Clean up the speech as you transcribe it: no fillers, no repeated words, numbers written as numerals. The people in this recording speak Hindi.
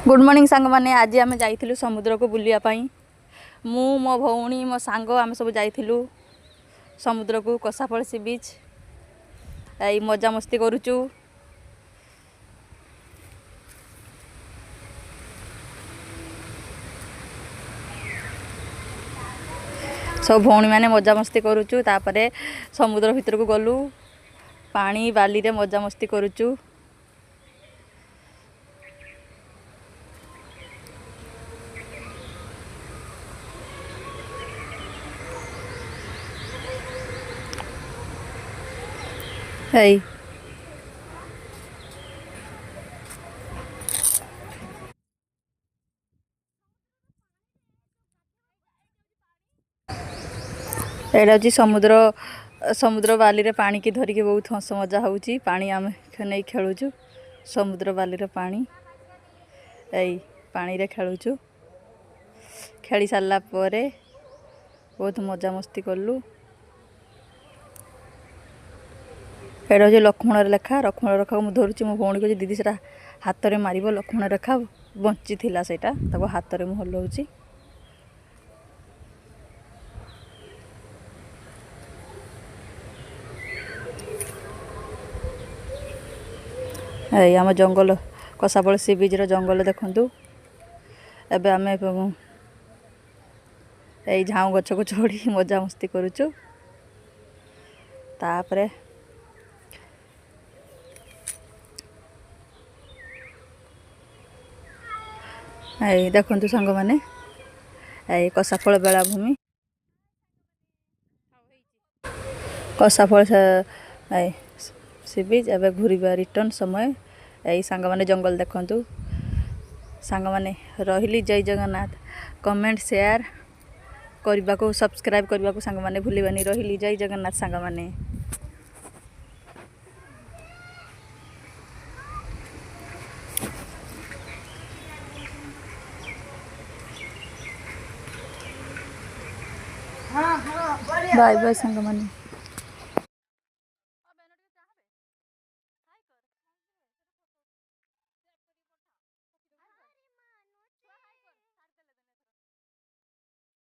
गुड मॉर्निंग सांग मैंने आज आम जाइलु समुद्र को बुलायापी मु मो भौणी मो सांग आम सब जाइलु समुद्र को कसाफल सी बीच यही मजा मस्ती करुचु। सब भौणी मैंने मजा मस्ती करुचु तापरे समुद्र भीतर को गलु पानी बाली रे मजा मस्ती करुचु। है एटा हूँ समुद्र समुद्र बाली रे पानी की धरिकी बहुत हस मजा होची पानी आम नहीं खेलुचु समुद्र बाली रे पानी यही पानी रे खेलुचु खेली सारा पर बहुत मजा मस्ती कलु। एटा हूँ लक्ष्मण रेखा रेखा को धरुची मो भौणी को दीदी से हाथ में मार लक्ष्मण रेखा बंची थिला सेटा ताको हाथ में मुझे हलौची। आम जंगल कसाफल सी बीच जंगल देखु एबे आमे यही झाऊ गछ को चढ़ी मजा मस्ती करुचु। तापरे यही देखु सांग मैंने यही कसाफल बेलाभूमि कसाफल सी बीच एवं घूरवा रिटर्न समय यही सांग मैंने जंगल देखु सांग मैंने रही जय जगन्नाथ कमेंट शेयर करने को सब्सक्राइब करने को सांग मैंने भूलबानी रही जय जगन्नाथ सांग मैंने। बाय बाय सांग मैंने।